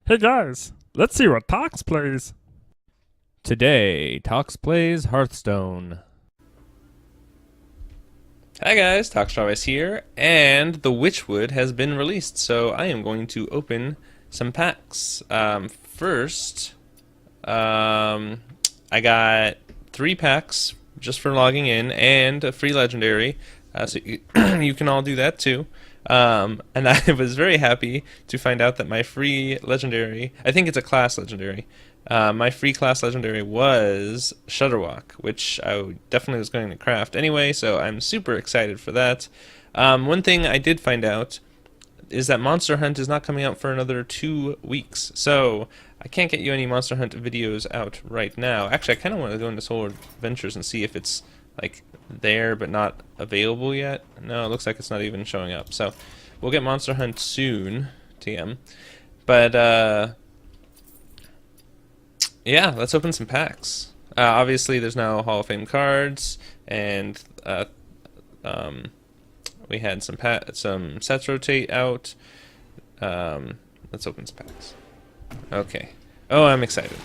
Hey guys, let's see what Tox plays. Today, Tox.Plays Hearthstone. Hi guys, Tox.Plays here, and the Witchwood has been released, so I am going to open some packs. First, I got 3 packs just for logging in, and a free legendary, so you can all do that too. And I was very happy to find out that my free legendary, I think it's a class legendary, my free class legendary was Shudderwalk, which I definitely was going to craft anyway, so I'm super excited for that. One thing I did find out is that Monster Hunt is not coming out for another 2 weeks, so I can't get you any Monster Hunt videos out right now. Actually, I kind of want to go into Solar Adventures and see if it's like there but not available yet. No, it looks like it's not even showing up. So we'll get Monster Hunt soon, TM. But yeah, let's open some packs. Obviously, there's now Hall of Fame cards, and um, we had some sets rotate out. Let's open some packs. Okay. Oh, I'm excited.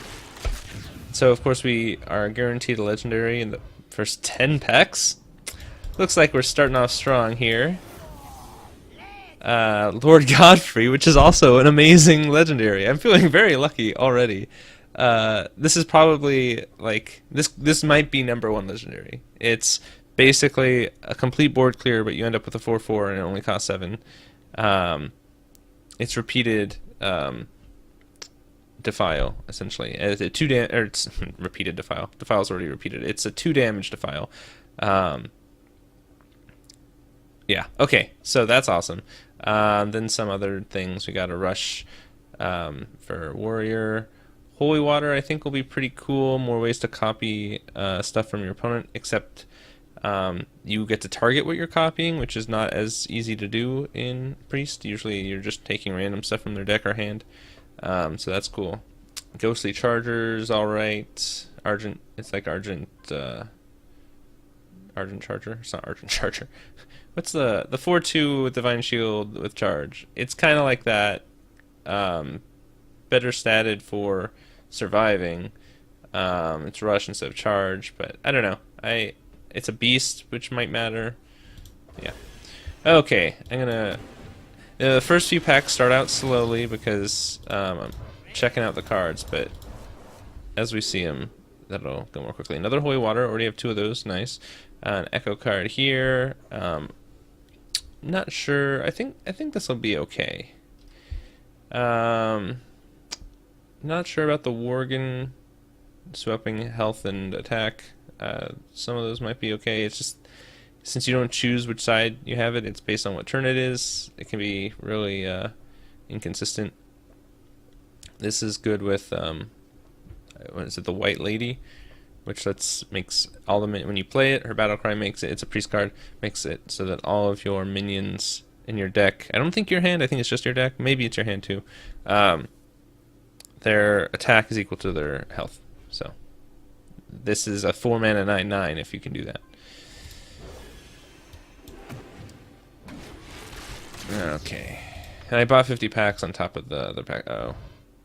So, of course, we are guaranteed a legendary in the first 10 packs. Looks like we're starting off strong here. Lord Godfrey, which is also an amazing legendary. I'm feeling very lucky already. This is probably like this might be #1 legendary. It's basically a complete board clear, but you end up with a 4/4 and it only costs 7. It's repeated defile essentially. It's a or it's repeated defile. Defile's already repeated. It's a 2 damage defile. Yeah. Okay. So that's awesome. Then some other things. We got a rush for warrior. Holy water, I think, will be pretty cool. More ways to copy stuff from your opponent, except you get to target what you're copying, which is not as easy to do in priest. Usually, you're just taking random stuff from their deck or hand. So that's cool. Ghostly chargers, all right. Argent. It's like Argent. Argent Charger. It's not Argent Charger. What's the 4/2 with Divine Shield with charge? It's kind of like that. Better statted for surviving. It's rush instead of charge, but I don't know. It's a beast, which might matter. Yeah. Okay, I'm gonna. The first few packs start out slowly because I'm checking out the cards, but as we see them, that'll go more quickly. Another Holy Water. Already have 2 of those. Nice. An Echo card here. Not sure. I think this will be okay. Not sure about the Worgen swapping health and attack. Some of those might be okay. It's just since you don't choose which side you have it, it's based on what turn it is. It can be really inconsistent. This is good with what is it? The White Lady, which makes all the when you play it, her battle cry makes it. It's a priest card, makes it so that all of your minions in your deck. I don't think your hand. I think it's just your deck. Maybe it's your hand too. Their attack is equal to their health. So this is a 4-mana 9/9 if you can do that. Okay. And I bought 50 packs on top of the other pack. Oh,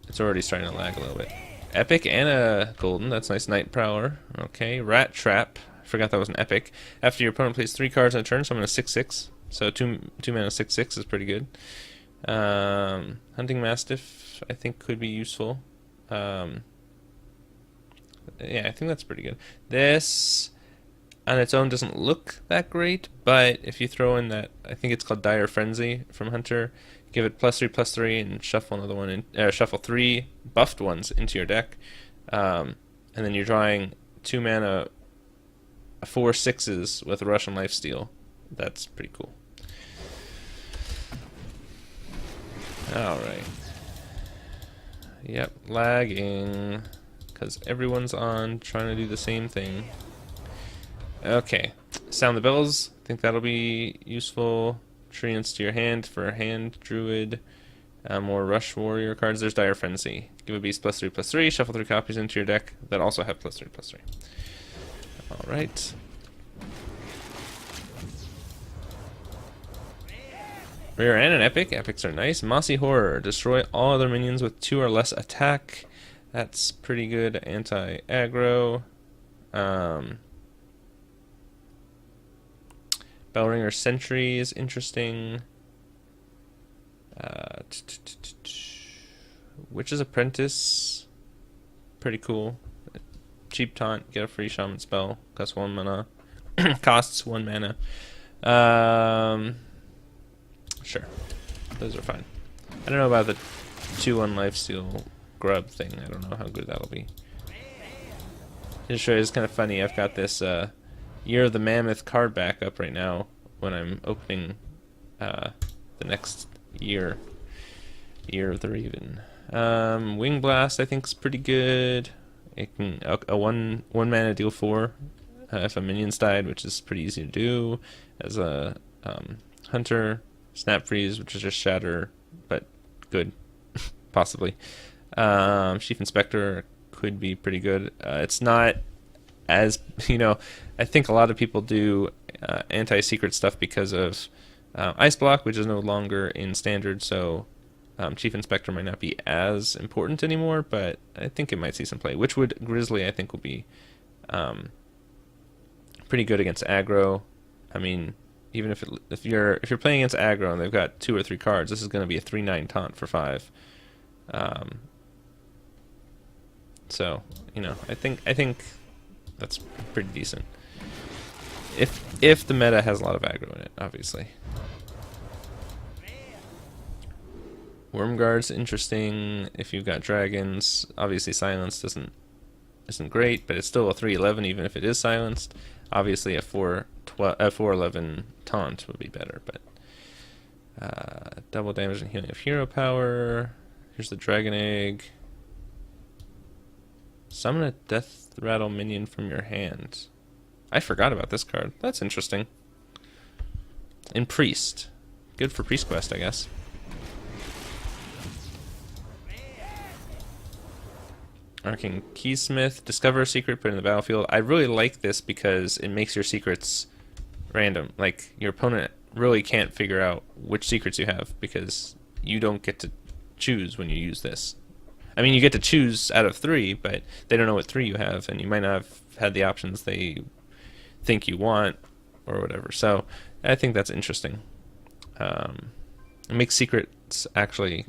it's already starting to lag a little bit. Epic and a golden. That's nice. Night Prowler. Okay. Rat Trap. I forgot that was an epic. After your opponent plays 3 cards on a turn, so I'm going to 6/6. So 2 mana 6/6 is pretty good. Hunting Mastiff, I think, could be useful. Yeah, I think that's pretty good. This, on its own, doesn't look that great, but if you throw in that, I think it's called Dire Frenzy from Hunter, give it +3/+3, and shuffle another one in, shuffle 3 buffed ones into your deck, and then you're drawing 2 mana, 4/6s with a Russian Lifesteal. That's pretty cool. Alright. Yep, lagging. Because everyone's on trying to do the same thing. Okay. Sound the bells. I think that'll be useful. Treants to your hand for a hand druid. More rush warrior cards. There's Dire Frenzy. Give a beast +3/+3. Shuffle 3 copies into your deck that also have +3/+3. Alright. Rare and an epic. Epics are nice. Mossy Horror. Destroy all other minions with 2 or less attack. That's pretty good. Anti-aggro. Bellringer Sentry is interesting. Witch's Apprentice. Pretty cool. Cheap taunt. Get a free shaman spell. Costs 1 mana. Costs 1 mana. Sure. Those are fine. I don't know about the 2-1 lifesteal grub thing. I don't know how good that'll be. Just show you, it's kind of funny. I've got this Year of the Mammoth card back up right now when I'm opening the next year. Year of the Raven. Wing Blast I think is pretty good. It can a one mana deal 4 if a minion's died, which is pretty easy to do. As a hunter, Snap Freeze, which is just shatter, but good, possibly. Chief Inspector could be pretty good. It's not as, I think a lot of people do anti-secret stuff because of Ice Block, which is no longer in standard, so Chief Inspector might not be as important anymore, but I think it might see some play. Witchwood Grizzly I think will be pretty good against aggro. I mean, even if you're playing against aggro and they've got 2 or 3 cards, this is going to be a 3/9 taunt for 5. So I think that's pretty decent. If the meta has a lot of aggro in it, obviously. Wormguard's interesting if you've got dragons. Obviously, silence isn't great, but it's still a 3/11 even if it is silenced. Obviously, a 4/11 taunt would be better, but double damage and healing of hero power. Here's the dragon egg. Summon a death rattle minion from your hand. I forgot about this card. That's interesting. And priest, good for priest quest, I guess. Arcane Keysmith, discover a secret, put it in the battlefield. I really like this because it makes your secrets random. Like, your opponent really can't figure out which secrets you have because you don't get to choose when you use this. I mean, you get to choose out of 3, but they don't know what 3 you have, and you might not have had the options they think you want or whatever. So I think that's interesting. It makes secrets actually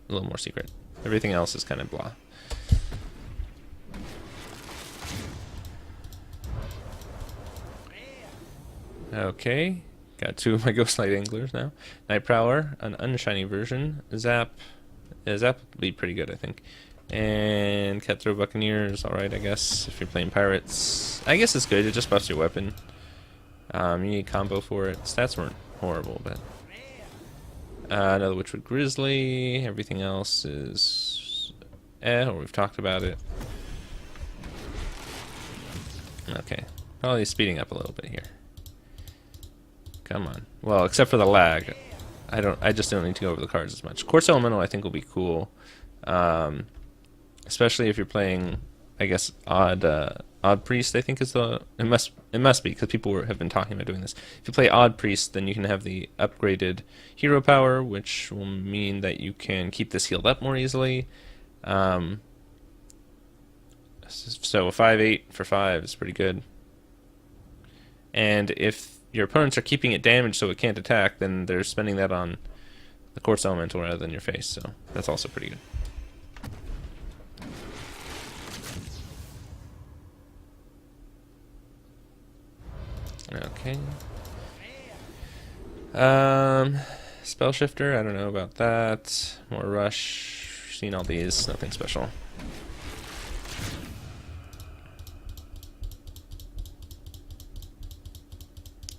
a little more secret. Everything else is kind of blah. Okay, got 2 of my Ghostlight Anglers now. Night Prowler, an unshiny version. Zap would be pretty good, I think. And Cutthroat Buccaneers, alright, I guess, if you're playing pirates. I guess it's good, it just buffs your weapon. You need combo for it. Stats weren't horrible, but... another Witchwood Grizzly, everything else is... or we've talked about it. Okay, probably speeding up a little bit here. Come on. Well, except for the lag. I just don't need to go over the cards as much. Quartz Elemental I think will be cool. Especially if you're playing, I guess, Odd Priest, I think is the... It must be, because people have been talking about doing this. If you play Odd Priest, then you can have the upgraded hero power, which will mean that you can keep this healed up more easily. So a 5/8 for 5 is pretty good. And if your opponents are keeping it damaged so it can't attack, then they're spending that on the Quartz Elemental rather than your face, so that's also pretty good. Okay. Spell Shifter, I don't know about that. More Rush. Seen all these, nothing special.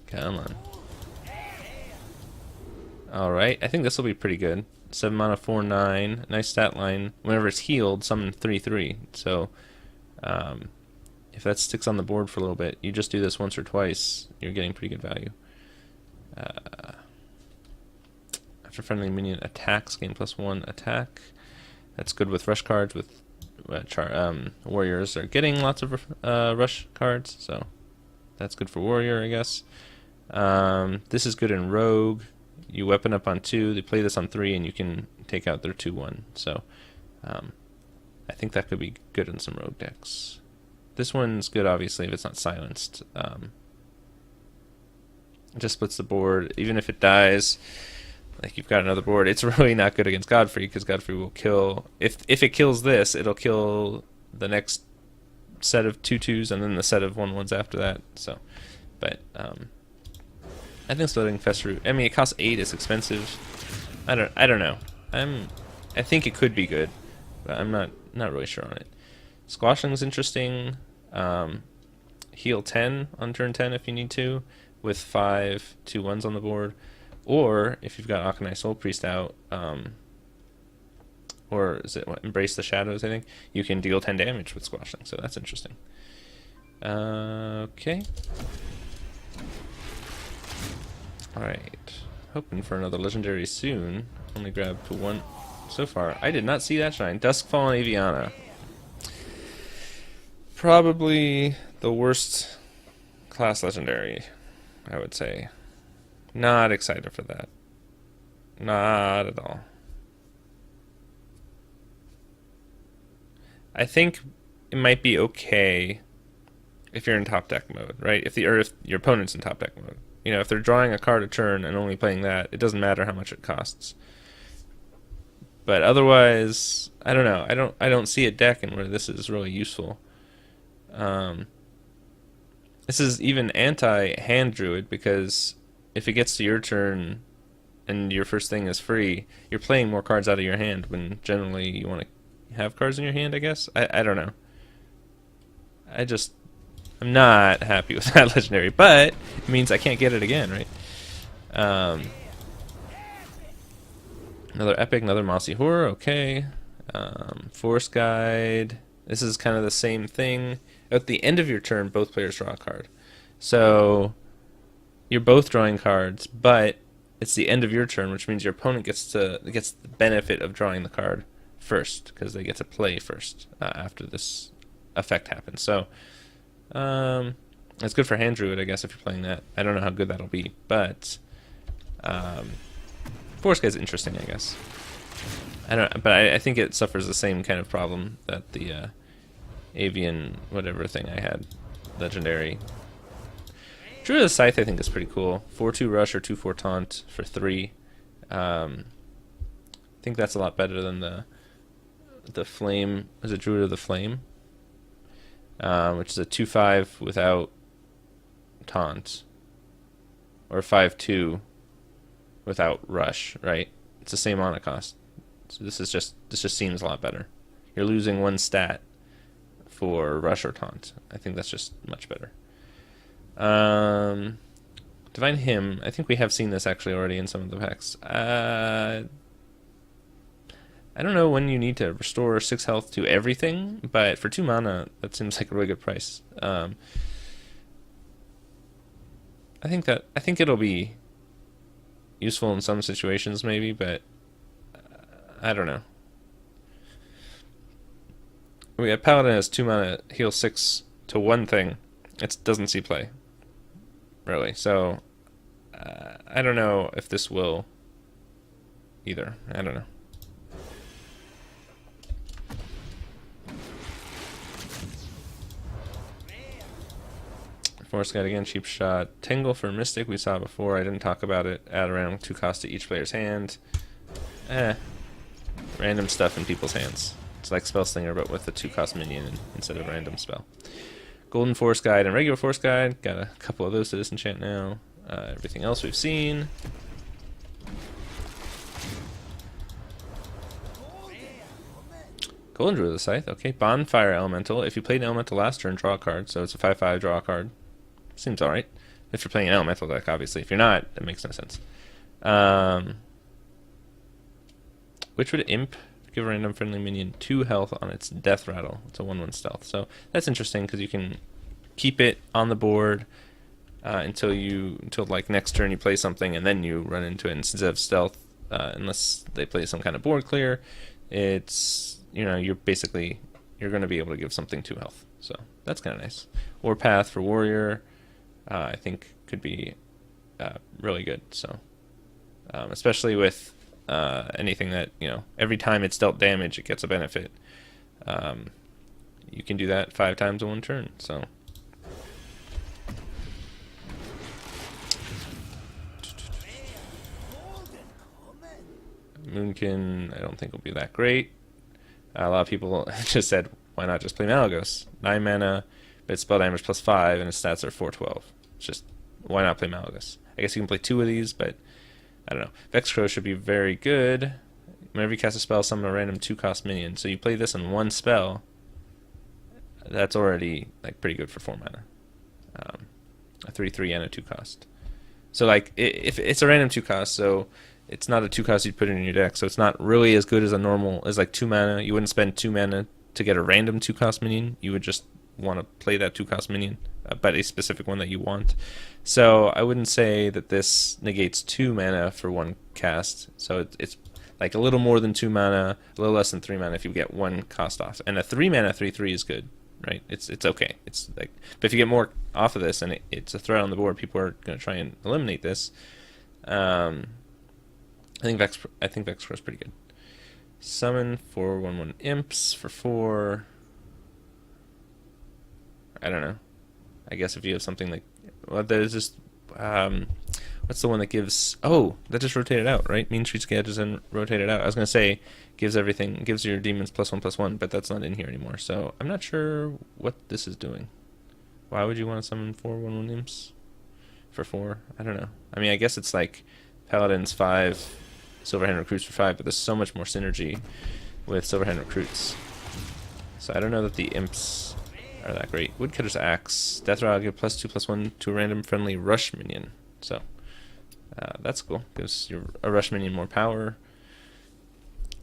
Come on. Alright, I think this will be pretty good. 7 mana, 4/9. Nice stat line. Whenever it's healed, summon 3/3. So, if that sticks on the board for a little bit, you just do this once or twice, you're getting pretty good value. After friendly minion attacks, gain +1 attack. That's good with rush cards, with warriors are getting lots of rush cards, so that's good for warrior, I guess. This is good in rogue. You weapon up on 2, they play this on 3, and you can take out their 2/1. So I think that could be good in some rogue decks. This one's good, obviously, if it's not silenced. It just splits the board. Even if it dies, like you've got another board, it's really not good against Godfrey, because Godfrey will kill. If it kills this, it'll kill the next set of 2/2s and then the set of 1/1s after that. So, but I think splitting Fester. I mean, it costs 8. It's expensive. I don't know. I think it could be good, but I'm not really sure on it. Squashing's interesting. Heal 10 on turn 10 if you need to, with 5 2/1s on the board, or if you've got Akanai Soul Priest out, or is it Embrace the Shadows? I think you can deal 10 damage with Squashing, so that's interesting. Okay. All right. Hoping for another legendary soon. Only grabbed 1 so far. I did not see that shine. Duskfallen Aviana. Probably the worst class legendary, I would say. Not excited for that. Not at all. I think it might be okay if you're in top deck mode, right? If your opponent's in top deck mode. You know, if they're drawing a card a turn and only playing that, it doesn't matter how much it costs. But otherwise, I don't know. I don't see a deck in where this is really useful. This is even anti-hand druid, because if it gets to your turn and your first thing is free, you're playing more cards out of your hand when generally you want to have cards in your hand, I guess. I don't know. I'm not happy with that legendary, but it means I can't get it again, right? Another epic, another Mossy Horror, okay. Force Guide. This is kind of the same thing. At the end of your turn, both players draw a card. So you're both drawing cards, but it's the end of your turn, which means your opponent gets the benefit of drawing the card first, because they get to play first after this effect happens. So it's good for Hand Druid, I guess, if you're playing that. I don't know how good that'll be, but Force Guide is interesting, I guess. I think it suffers the same kind of problem that the Avian whatever thing I had, legendary. Druid of the Scythe I think is pretty cool. 4/2 rush or 2/4 taunt for 3. I think that's a lot better than the flame. Is it Druid of the Flame? Which is a 2/5 without taunt, or 5/2 without rush. Right? It's the same mana cost. So this just seems a lot better. You're losing 1 stat for rush or taunt. I think that's just much better. Divine Hymn. I think we have seen this actually already in some of the packs. I don't know when you need to restore 6 health to everything, but for 2 mana, that seems like a really good price. I think it'll be useful in some situations, maybe, but I don't know. We have Paladin has 2 mana, heal 6 to 1 thing. It doesn't see play, really. So I don't know if this will either. I don't know. Force Guide again, cheap shot. Tingle for Mystic we saw before. I didn't talk about it. Add around 2 costs to each player's hand. Random stuff in people's hands. It's like Spellslinger, but with a 2-cost minion instead of random spell. Golden Force Guide and regular Force Guide. Got a couple of those to disenchant now. Everything else we've seen. Golden Druid of the Scythe. Okay, Bonfire Elemental. If you played an Elemental last turn, draw a card. So it's a 5/5, draw a card. Seems alright. If you're playing an Elemental deck, obviously. If you're not, that makes no sense. Witchwood Imp. Give a random friendly minion 2 health on its Death Rattle. It's a 1/1 stealth. So that's interesting, because you can keep it on the board until like next turn you play something, and then you run into it instead of stealth. Unless they play some kind of board clear, it's, you know, you're going to be able to give something 2 health. So that's kind of nice. Warpath for Warrior, I think could be really good. So especially with anything that, you know, every time it's dealt damage, it gets a benefit. You can do that 5 times in one turn. So Moonkin, I don't think will be that great. A lot of people just said, why not just play Malagos? 9 mana, but it's spell damage plus 5, and its stats are 4/12. It's just, why not play Malagos? I guess you can play 2 of these, but I don't know. Vexcrow should be very good. Whenever you cast a spell, summon a random 2-cost minion. So you play this on 1 spell. That's already like pretty good for 4 mana. A 3/3 and a 2-cost. So like, if it's a random 2-cost, so it's not a 2-cost you'd put in your deck, so it's not really as good as a normal, as like 2 mana. You wouldn't spend 2 mana to get a random 2-cost minion. You would just want to play that 2-cost minion, but a specific one that you want. So I wouldn't say that this negates 2 mana for 1 cast. So it's like a little more than 2 mana, a little less than 3 mana if you get 1 cost off. And a 3 mana 3/3 is good, right? It's okay. It's like, but if you get more off of this and it's a threat on the board, people are going to try and eliminate this. I think Vexcrow is pretty good. Summon 4 1/1 imps for 4. I don't know. I guess if you have something like, well, there's this. What's the one that gives? Oh, that just rotated out, right? Mean Streets Gadgets and rotated out. I was gonna say gives your demons +1/+1, but that's not in here anymore. So I'm not sure what this is doing. Why would you want to summon 4 1/1 imps for 4? I don't know. I mean, I guess it's like Paladins 5, Silverhand Recruits for 5, but there's so much more synergy with Silverhand Recruits. So I don't know that the imps are that great. Woodcutter's Axe. Death Rattle give +2/+1 to a random friendly rush minion. So that's cool. Gives a rush minion more power.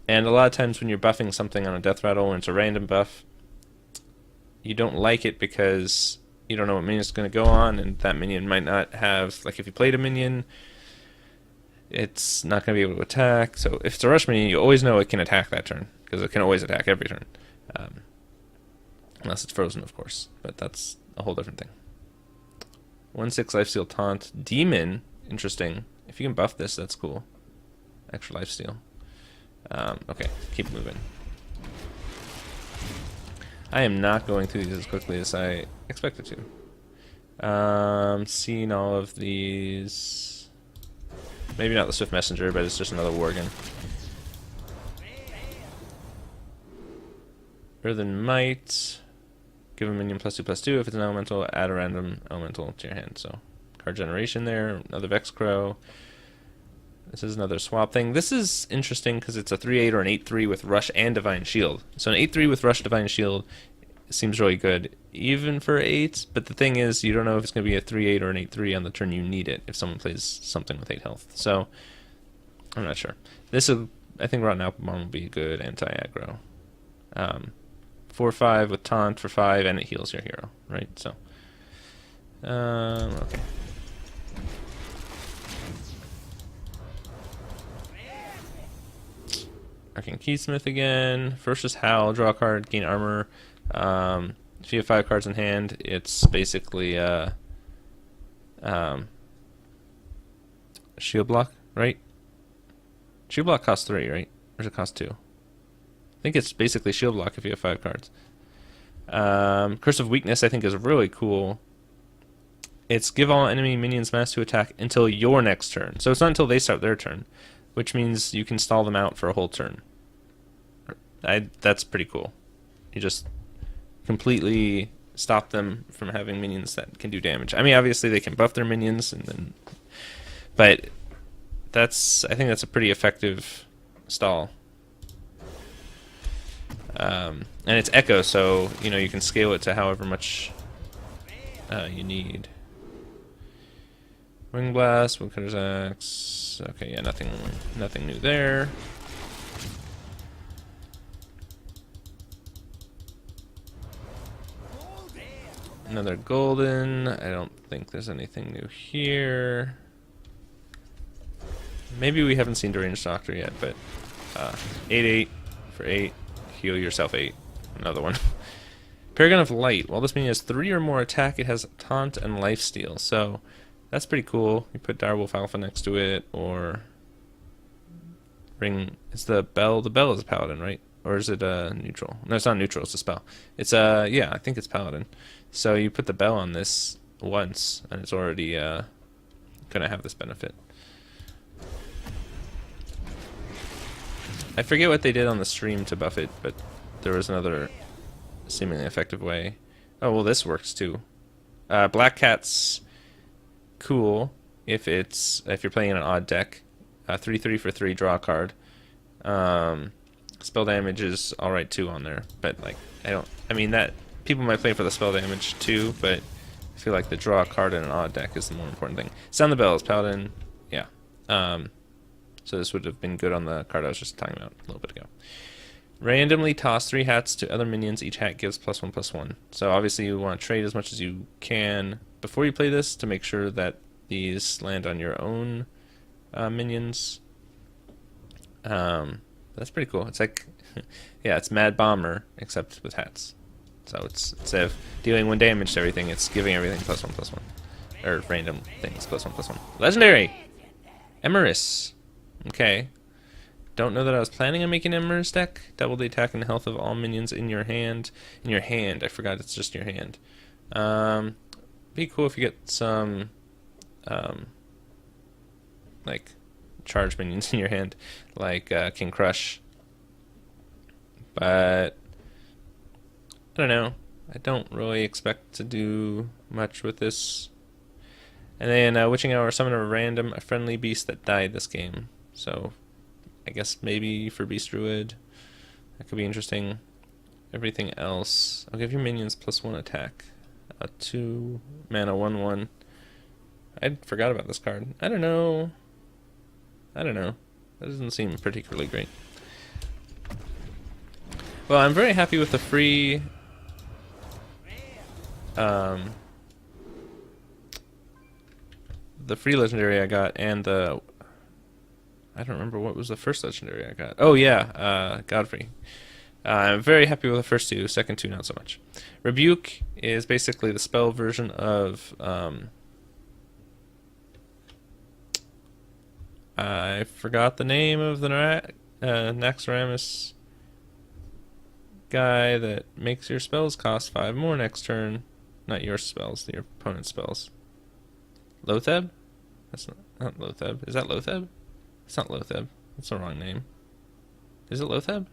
And a lot of times when you're buffing something on a Death Rattle and it's a random buff, you don't like it because you don't know what minion is going to go on, and that minion might not have, like if you played a minion, it's not going to be able to attack. So if it's a rush minion, you always know it can attack that turn, because it can always attack every turn. Unless it's frozen, of course, but that's a whole different thing. 1/6 lifesteal taunt. Demon, interesting. If you can buff this, that's cool. Extra lifesteal. Okay, keep moving. I am not going through these as quickly as I expected to. Seeing all of these. Maybe not the Swift Messenger, but it's just another Worgen. Earthen Might. Give a minion +2/+2. If it's an elemental, add a random elemental to your hand. So, card generation there. Another Vexcrow. This is another swap thing. This is interesting because it's a 3/8 or an 8/3 with Rush and Divine Shield. So an 8/3 with Rush Divine Shield seems really good, even for 8. But the thing is, you don't know if it's going to be a 3/8 or an 8/3 on the turn you need it if someone plays something with 8 health. So I'm not sure. I think Rotten Applebaum will be good anti-aggro. 4/5 with taunt for 5, and it heals your hero, right? So, okay. Arcane Keysmith again. First is Howl, draw a card, gain armor. If you have 5 cards in hand, it's basically shield block, right? Shield block costs 3, right? Or does it cost 2? I think it's basically shield block if you have 5 cards. Curse of Weakness I think is really cool. It's give all enemy minions mass to attack until your next turn. So it's not until they start their turn, which means you can stall them out for a whole turn. That's pretty cool. You just completely stop them from having minions that can do damage. I mean, obviously they can buff their minions, but I think that's a pretty effective stall. And it's Echo, so you can scale it to however much you need. Wing Blast, Woodcutter's Axe. Okay, yeah, nothing new there. Another golden. I don't think there's anything new here. Maybe we haven't seen Deranged Doctor yet, but 8/8 for 8. Heal yourself 8. Another one. Paragon of Light. While this minion has 3 or more attack, it has taunt and lifesteal. So that's pretty cool. You put Direwolf Alpha next to it, or bring. Is the bell? The bell is a paladin, right? Or is it neutral? No, it's not neutral. It's a spell. It's yeah, I think it's paladin. So you put the bell on this once, and it's already gonna have this benefit. I forget what they did on the stream to buff it, but there was another seemingly effective way. Oh well, this works too. Black Cat's cool if you're playing in an odd deck. 3/3 for 3, draw a card. Spell damage is alright too on there, but like I mean that people might play for the spell damage too, but I feel like the draw a card in an odd deck is the more important thing. Sound the bells, paladin, yeah. So this would have been good on the card I was just talking about a little bit ago. Randomly toss 3 hats to other minions. Each hat gives +1/+1. So obviously you want to trade as much as you can before you play this to make sure that these land on your own minions. That's pretty cool. It's like, yeah, it's Mad Bomber except with hats. So it's instead of dealing 1 damage to everything, it's giving everything +1/+1, or random things +1/+1. Legendary, Emerus. Okay. Don't know that I was planning on making an Emerus deck. Double the attack and health of all minions in your hand. In your hand. I forgot it's just your hand. Be cool if you get some like charge minions in your hand, like King Crush. But I don't know. I don't really expect to do much with this. And then Witching Hour, summon a friendly beast that died this game. So I guess maybe for Beast Druid that could be interesting. Everything else, I'll give your minions +1 attack. 2 mana 1/1. I forgot about this card. I don't know. That doesn't seem particularly great. Well, I'm very happy with the free legendary I got, and I don't remember what was the first legendary I got. Oh yeah, Godfrey. I'm very happy with the first 2, second 2 not so much. Rebuke is basically the spell version of I forgot the name of the Naxxramas guy that makes your spells cost 5 more next turn. Not your spells, your opponent's spells. Lotheb? That's not Lotheb. Is that Lotheb? It's not Lotheb. That's the wrong name. Is it Lotheb?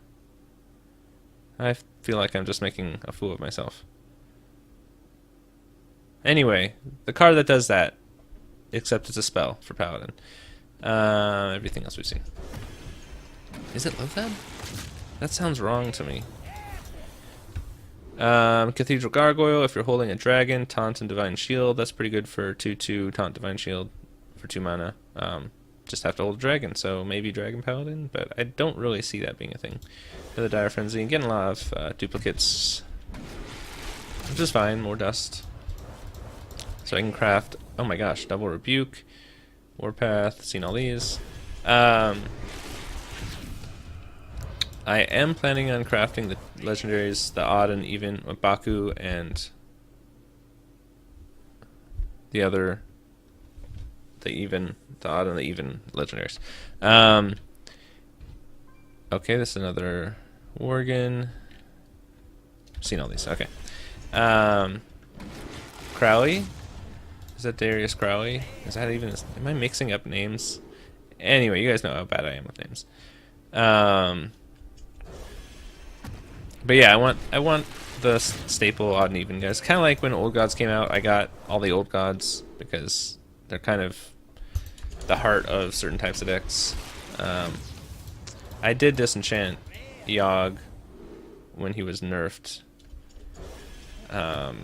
I feel like I'm just making a fool of myself. Anyway, the card that does that, except it's a spell for Paladin. Everything else we've seen. Is it Lotheb? That sounds wrong to me. Cathedral Gargoyle, if you're holding a dragon, Taunt and Divine Shield. That's pretty good for 2/2, Taunt Divine Shield for 2 mana. Just have to hold a dragon, so maybe Dragon Paladin, but I don't really see that being a thing. Another Dire Frenzy, getting a lot of duplicates, which is fine, more dust. So I can craft, oh my gosh, Double Rebuke, Warpath, seen all these. I am planning on crafting the legendaries, the odd and even, with Baku and the other, the odd and the even legendaries. Okay, this is another Worgen. Seen all these, okay. Crowley? Is that Darius Crowley? Is that even, am I mixing up names? Anyway, you guys know how bad I am with names. But yeah, I want the staple odd and even guys. Kind of like when Old Gods came out, I got all the Old Gods because they're kind of the heart of certain types of decks. I did disenchant Yogg when he was nerfed. But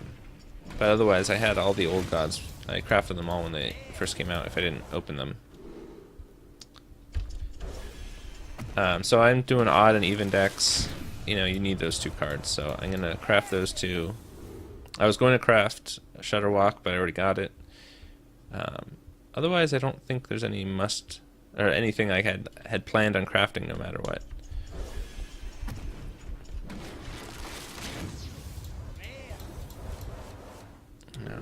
otherwise, I had all the Old Gods. I crafted them all when they first came out if I didn't open them. So I'm doing odd and even decks. You know, you need those 2 cards, so I'm gonna craft those 2. I was going to craft Shudderwalk, but I already got it. Otherwise, I don't think there's any or anything I had planned on crafting, no matter what.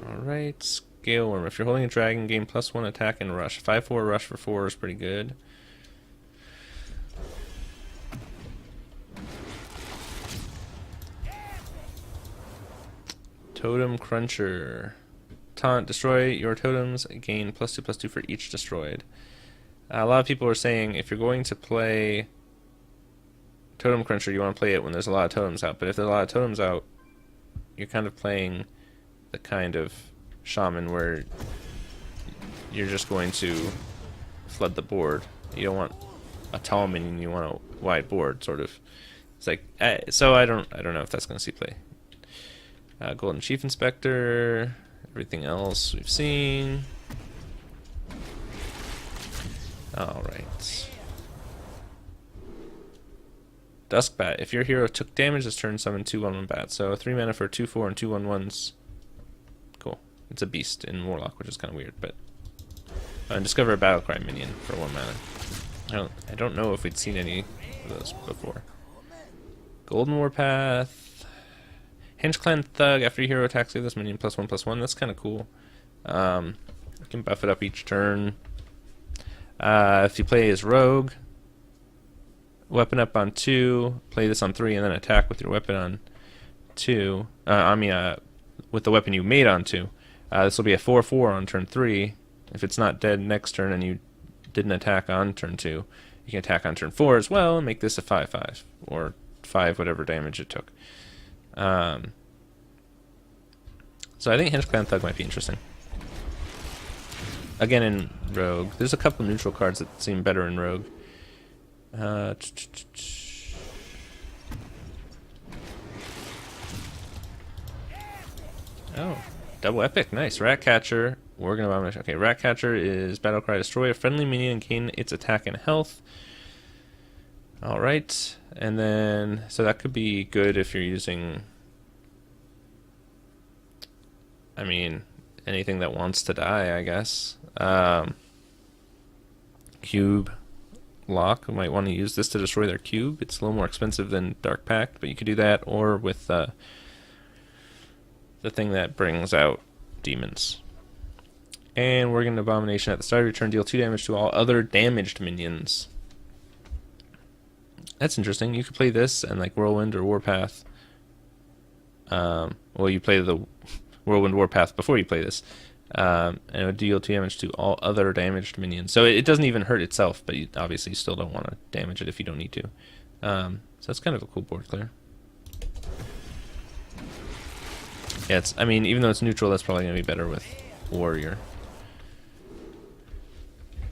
All right, Scale Worm. If you're holding a dragon, gain +1 attack and rush. 5/4 rush for 4 is pretty good. Totem Cruncher. Taunt, destroy your totems, gain +2/+2 for each destroyed. A lot of people are saying if you're going to play Totem Cruncher, you want to play it when there's a lot of totems out. But if there's a lot of totems out, you're kind of playing the kind of shaman where you're just going to flood the board. You don't want a tall minion, you want a wide board, sort of. It's like, so I don't know if that's going to see play. Golden Chief Inspector, everything else we've seen. Alright. Duskbat. If your hero took damage this turn, summon 2/1/1 bats. So 3 mana for 2/4 and 2/1/1s. Cool. It's a beast in Warlock, which is kind of weird, but and discover a Battlecry minion for 1 mana. I don't know if we'd seen any of those before. Golden Warpath. Henge Clan Thug. After your hero attacks, give this minion +1/+1. That's kind of cool. You can buff it up each turn. If you play as Rogue, weapon up on 2, play this on 3, and then attack with your weapon on 2. With the weapon you made on 2. This will be a 4/4 on turn 3. If it's not dead next turn and you didn't attack on turn 2, you can attack on turn 4 as well and make this a 5/5 or 5 whatever damage it took. So I think Henge Clan Thug might be interesting. Again in Rogue. There's a couple neutral cards that seem better in Rogue. Oh, double epic, nice. Ratcatcher, Worgen Abomination. Okay, Ratcatcher is Battlecry, destroy a friendly minion and gain its attack and health. Alright, and then, so that could be good if you're using, I mean, anything that wants to die, I guess. Cube Lock, might want to use this to destroy their cube. It's a little more expensive than Dark Pact, but you could do that, or with the thing that brings out demons. And Worgen Abomination, at the start of your turn, deal 2 damage to all other damaged minions. That's interesting. You could play this and like Whirlwind or Warpath. Well, you play the Whirlwind Warpath before you play this. And it would deal 2 damage to all other damaged minions. So it doesn't even hurt itself, but you obviously still don't want to damage it if you don't need to. So that's kind of a cool board clear. Yeah, I mean, even though it's neutral, that's probably going to be better with Warrior.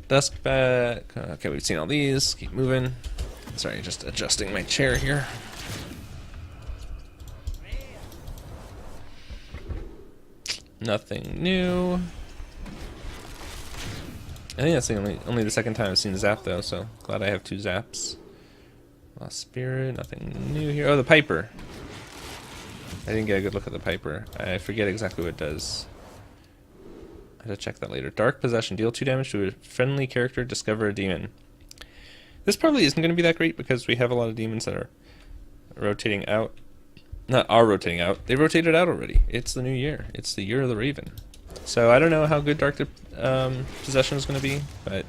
Duskbat. Okay, we've seen all these. Keep moving. Sorry, just adjusting my chair here. Nothing new. I think that's only the second time I've seen Zap, though, so glad I have 2 Zaps. Lost Spirit, nothing new here. Oh, the Piper. I didn't get a good look at the Piper. I forget exactly what it does. I have to check that later. Dark Possession. Deal 2 damage to a friendly character. Discover a demon. This probably isn't going to be that great because we have a lot of demons that are rotating out. Not are rotating out. They rotated out already. It's the new year. It's the year of the Raven. So I don't know how good Dark Possession is going to be, but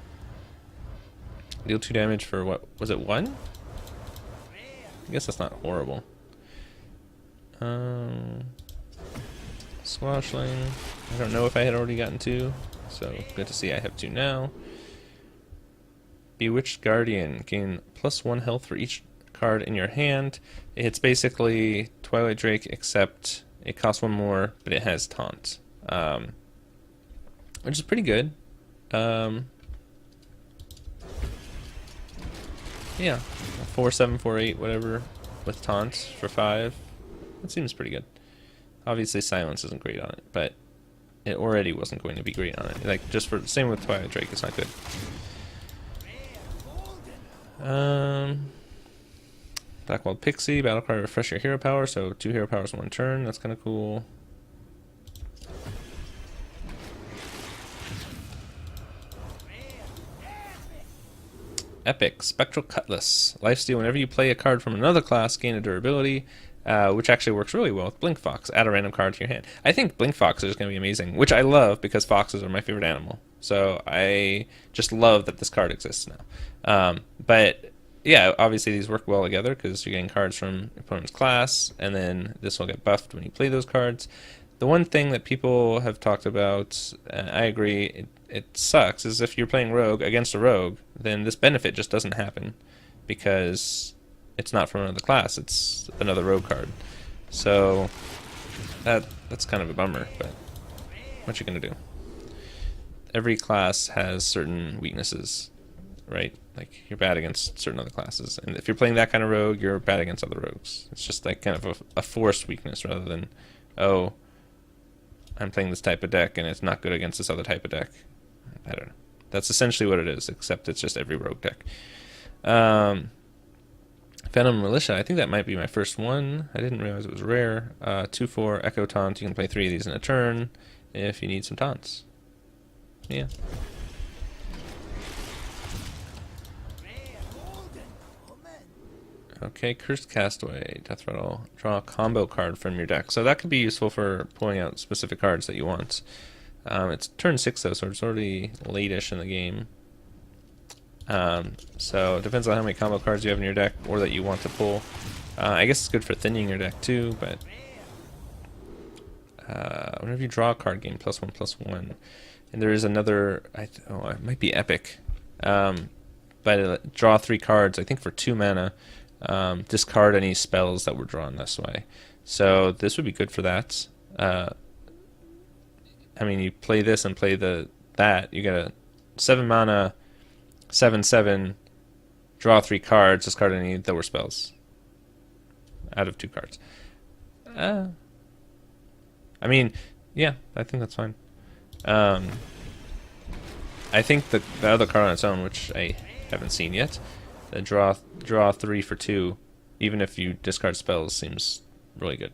deal 2 damage for what was it, 1? I guess that's not horrible. Swashling. I don't know if I had already gotten 2, so good to see I have 2 now. Bewitched Guardian. Gain +1 health for each card in your hand. It's basically Twilight Drake, except it costs 1 more, but it has Taunt. Which is pretty good. Yeah, 4/7, 4/8, whatever, with Taunt for 5. That seems pretty good. Obviously, Silence isn't great on it, but it already wasn't going to be great on it. Like, just for same with Twilight Drake, it's not good. Blackwalled Pixie, Battlecry, refresh your hero power, so 2 hero powers in 1 turn. That's kind of cool. Epic, Spectral Cutlass. Lifesteal, whenever you play a card from another class, gain a durability, which actually works really well with Blink Fox. Add a random card to your hand. I think Blink Fox is going to be amazing, which I love because foxes are my favorite animal. So I just love that this card exists now. But yeah, obviously these work well together because you're getting cards from your opponent's class, and then this will get buffed when you play those cards. The one thing that people have talked about, I agree, it sucks, is if you're playing rogue against a rogue, then this benefit just doesn't happen because it's not from another class, it's another rogue card. So that's kind of a bummer, but what you gonna do? Every class has certain weaknesses, right? Like, you're bad against certain other classes, and if you're playing that kind of rogue, you're bad against other rogues. It's just like kind of a forced weakness rather than, oh, I'm playing this type of deck and it's not good against this other type of deck. I don't know. That's essentially what it is, except it's just every rogue deck. Venom Militia, I think that might be my first one. I didn't realize it was rare. 2/4 Echo Taunt. You can play 3 of these in a turn if you need some taunts. Yeah. Okay, Cursed Castaway, Death Rattle. Draw a combo card from your deck. So that could be useful for pulling out specific cards that you want. It's turn 6 though, so it's already late-ish in the game. So it depends on how many combo cards you have in your deck or that you want to pull. I guess it's good for thinning your deck too, but whenever you draw a card, gain +1/+1. And there is another, it might be Epic. But draw 3 cards, I think for 2 mana. Discard any spells that were drawn this way. So this would be good for that. I mean, you play this and play that. You get a 7 mana, 7/7. Draw 3 cards. Discard any that were spells. Out of 2 cards. I mean, yeah, I think that's fine. I think the other card on its own, which I haven't seen yet, the draw 3 for 2, even if you discard spells, seems really good.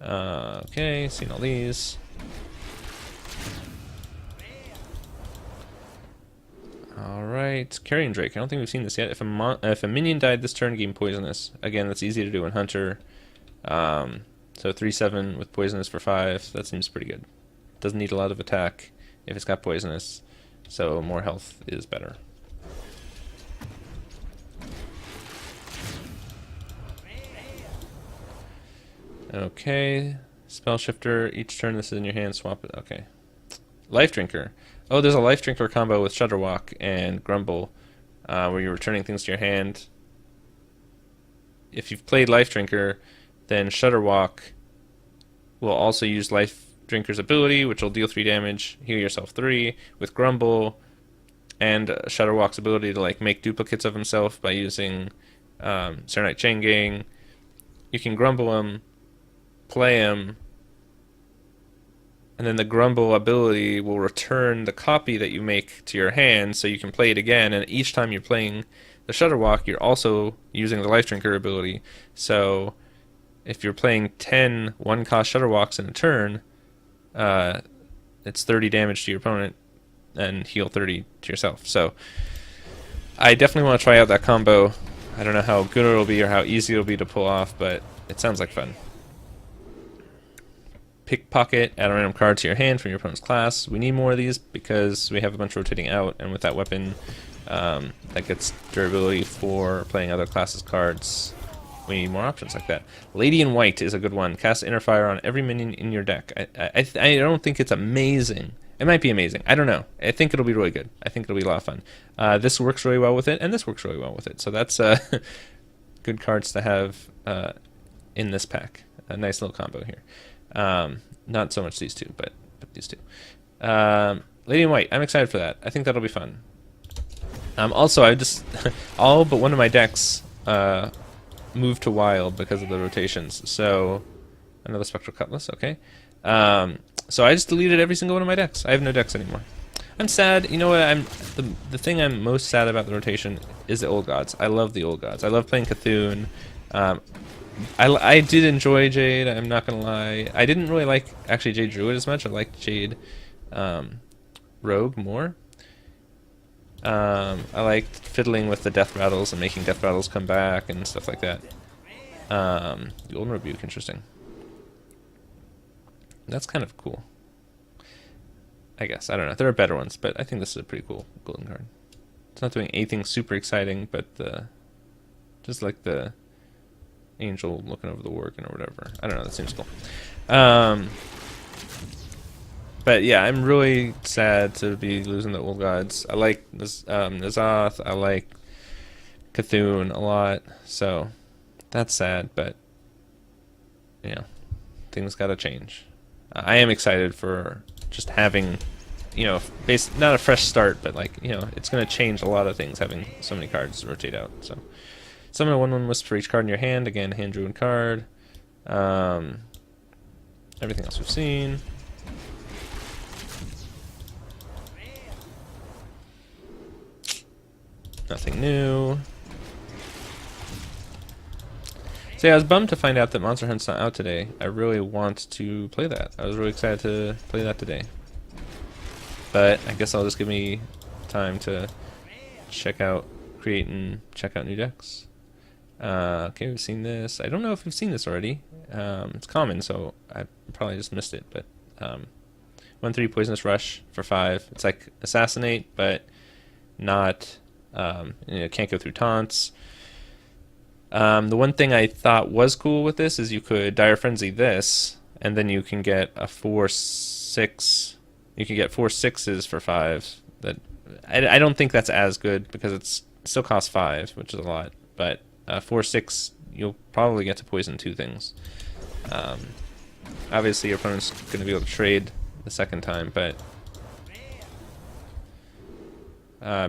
Okay, seen all these. Alright, Carrion Drake. I don't think we've seen this yet. If a minion died this turn, gain Poisonous. Again, that's easy to do in Hunter. So 3/7 with Poisonous for 5, that seems pretty good. Doesn't need a lot of attack if it's got Poisonous, so more health is better. Okay, Spell Shifter, each turn this is in your hand, swap it. Okay. Life Drinker. Oh, there's a Life Drinker combo with Shudderwalk and Grumble, where you're returning things to your hand. If you've played Life Drinker, then Shudderwalk will also use Life Drinker's ability, which will deal 3 damage, heal yourself 3, with Grumble, and Shudderwalk's ability to like make duplicates of himself by using Serenite Chain Gang. You can Grumble him, play him, and then the Grumble ability will return the copy that you make to your hand so you can play it again, and each time you're playing the Shudderwalk, you're also using the Life Drinker ability. So if you're playing 10 1-cost Shudderwalks in a turn, it's 30 damage to your opponent and heal 30 to yourself. So I definitely want to try out that combo. I don't know how good it'll be or how easy it'll be to pull off, but it sounds like fun. Pickpocket, add a random card to your hand from your opponent's class. We need more of these because we have a bunch rotating out, and with that weapon, that gets durability for playing other classes' cards. We need more options like that. Lady in White is a good one. Cast Inner Fire on every minion in your deck. I don't think it's amazing. It might be amazing. I don't know. I think it'll be really good. I think it'll be a lot of fun. This works really well with it, and this works really well with it. So that's good cards to have in this pack. A nice little combo here. Not so much these two, but these two. Lady in White. I'm excited for that. I think that'll be fun. Also, I just all but one of my decks moved to Wild because of the rotations. So another Spectral Cutlass. Okay. So I just deleted every single one of my decks. I have no decks anymore. I'm sad. You know what? The thing I'm most sad about the rotation is the Old Gods. I love the Old Gods. I love playing Cthulhu. I did enjoy Jade. I'm not gonna lie. I didn't really like actually Jade Druid as much. I liked Jade Rogue more. I liked fiddling with the death rattles and making death rattles come back and stuff like that. The Golden Rebuke, interesting. That's kind of cool. I guess. I don't know. There are better ones, but I think this is a pretty cool golden card. It's not doing anything super exciting, but just like the angel looking over the work and or whatever. I don't know. That seems cool. But yeah, I'm really sad to be losing the old gods. I like this N'Zoth. I like Cthulhu a lot. So that's sad, but you know, things gotta change. I am excited for just having, you know, not a fresh start, but like, you know, it's gonna change a lot of things having so many cards rotate out. So summon a 1/1 wisp for each card in your hand. Again, hand drew card. Everything else we've seen. Nothing new. So yeah, I was bummed to find out that Monster Hunt's not out today. I really want to play that. I was really excited to play that today. But I guess I'll just give me time to create and check out new decks. Okay, we've seen this. I don't know if we've seen this already. It's common, so I probably just missed it. But 1/3 Poisonous Rush for 5. It's like Assassinate, but not, you know, can't go through taunts. The one thing I thought was cool with this is you could Dire Frenzy this, and then you can get a 4/6. You can get 4 6s for 5. That I don't think that's as good because it still costs 5, which is a lot. But 4/6, you'll probably get to poison 2 things. Obviously, your opponent's going to be able to trade the second time, but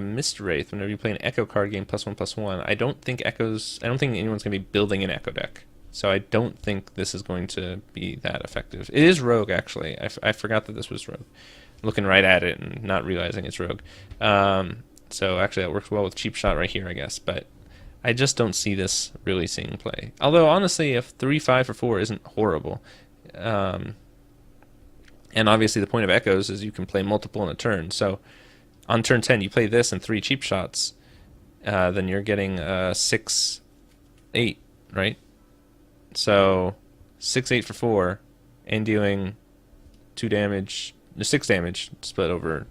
Mist Wraith, whenever you play an Echo card game, +1/+1. I don't think anyone's going to be building an Echo deck. So I don't think this is going to be that effective. It is Rogue, actually. I forgot that this was Rogue. Looking right at it and not realizing it's Rogue. So actually that works well with Cheap Shot right here, I guess. But I just don't see this really seeing play. Although, honestly, if 3/5 for 4 isn't horrible. And obviously the point of Echoes is you can play multiple in a turn. So on turn 10, you play this and 3 Cheap Shots, then you're getting 6/8, right? So 6/8 for 4, and dealing 6 damage split over.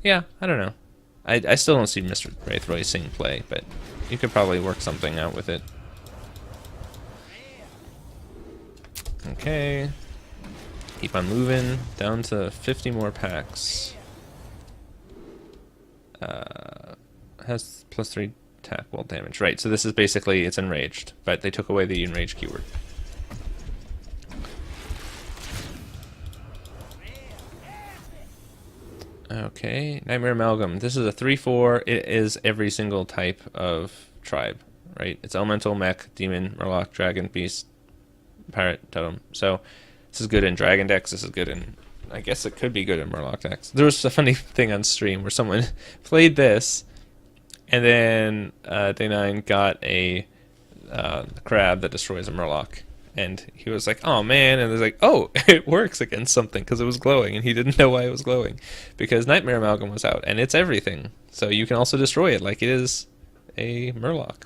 Yeah, I don't know. I still don't see Mr. Wraith really seeing play, but you could probably work something out with it. Okay. Keep on moving, down to 50 more packs. Has +3 attack, wall damage. Right, so this is basically, it's enraged, but they took away the enraged keyword. Okay, Nightmare Amalgam. This is a 3/4. It is every single type of tribe, right? It's Elemental, Mech, Demon, Murloc, Dragon, Beast, Pirate, Totem. So this is good in Dragon decks. This is good in, I guess it could be good in Murloc decks. There was a funny thing on stream where someone played this, and then Day 9 got a crab that destroys a Murloc. And he was like, oh man, and it was like, oh, it works against something because it was glowing, and he didn't know why it was glowing. Because Nightmare Amalgam was out, and it's everything. So you can also destroy it like it is a Murloc.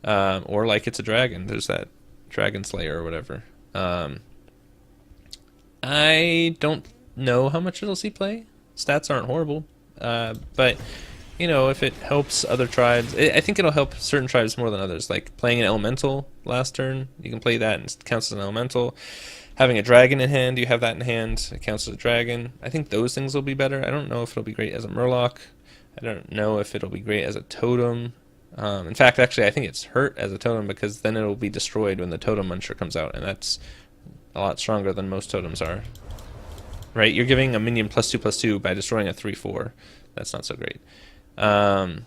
Or like it's a dragon. There's that Dragon Slayer or whatever. I don't know how much it'll see play. Stats aren't horrible. But, you know, if it helps other tribes, I think it'll help certain tribes more than others. Like playing an elemental last turn, you can play that and it counts as an elemental. Having a dragon in hand, you have that in hand, it counts as a dragon. I think those things will be better. I don't know if it'll be great as a Murloc. I don't know if it'll be great as a totem. In fact, actually, I think it's hurt as a totem because then it'll be destroyed when the totem muncher comes out, and that's a lot stronger than most totems are. Right? You're giving a minion +2/+2 by destroying a 3/4. That's not so great. I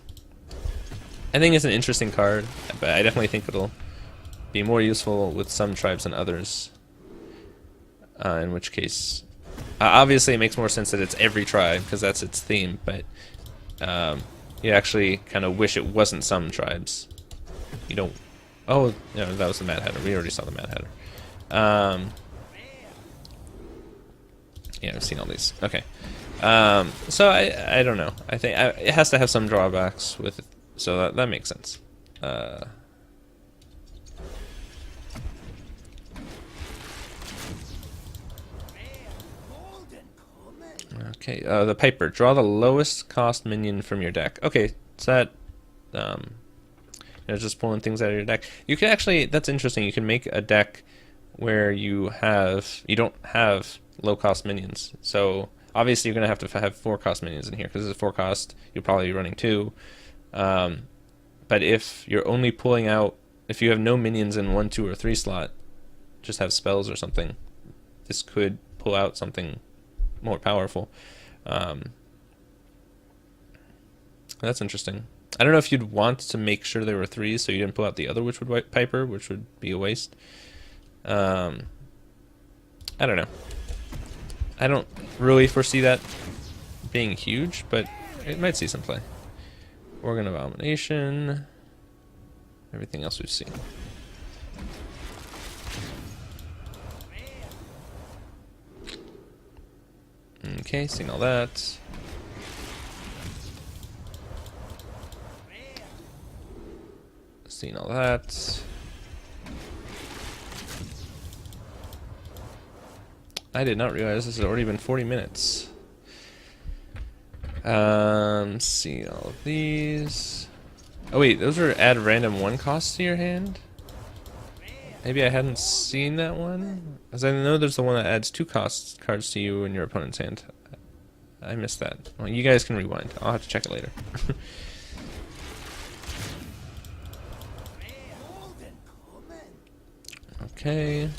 think it's an interesting card, but I definitely think it'll be more useful with some tribes than others. In which case, obviously it makes more sense that it's every tribe because that's its theme, but you actually kind of wish it wasn't some tribes. You don't. Oh, no, that was the Mad Hatter. We already saw the Mad Hatter. Yeah, I've seen all these. Okay. So I don't know. I think it has to have some drawbacks with it, so that makes sense. Okay, the Piper. Draw the lowest cost minion from your deck. Okay, so that just pulling things out of your deck. You can actually, that's interesting. You can make a deck where you don't have low cost minions. So obviously you're going to have 4 cost minions in here because it's a 4 cost. You're probably running 2. Um, but if you're only pulling out, if you have no minions in 1, 2, or 3 slot, just have spells or something, this could pull out something more powerful. That's interesting. I don't know if you'd want to make sure there were 3s so you didn't pull out the other Witchwood Piper, which would be a waste. I don't know. I don't really foresee that being huge, but it might see some play. Organ of Abomination. Everything else we've seen. Okay, seen all that. Seen all that. I did not realize this has already been 40 minutes. See all of these. Oh wait, those are add random 1 costs to your hand? Maybe I hadn't seen that one? Because I know there's the one that adds 2 costs cards to you in your opponent's hand. I missed that. Well, you guys can rewind. I'll have to check it later. Okay.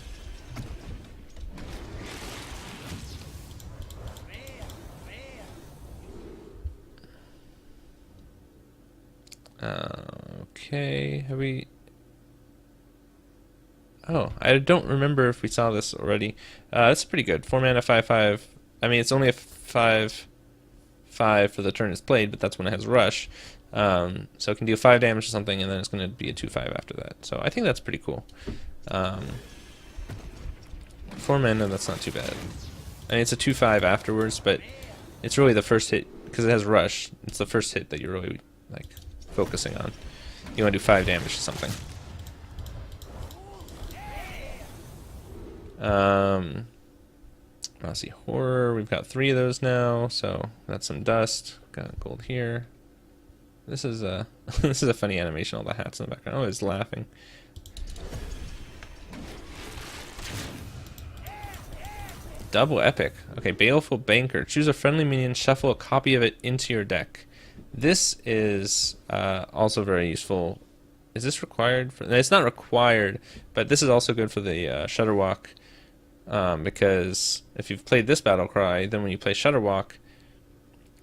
Okay, have we... Oh, I don't remember if we saw this already. That's pretty good. 4 mana, 5/5. I mean, it's only a 5/5 for the turn it's played, but that's when it has rush. So it can deal 5 damage or something, and then it's going to be a 2/5 after that. So I think that's pretty cool. 4 mana, that's not too bad. I mean, it's a 2/5 afterwards, but it's really the first hit, because it has rush. It's the first hit that you're really like focusing on. You want to do 5 damage to something. Let's see, horror. We've got 3 of those now, so that's some dust. Got gold here. This is a this is a funny animation. All the hats in the background. Oh, it's laughing. Double epic. Okay, Baleful Banker. Choose a friendly minion, shuffle a copy of it into your deck. This is also very useful. Is this required? It's not required, but this is also good for the Shudderwalk, because if you've played this battle cry, then when you play Shudderwalk,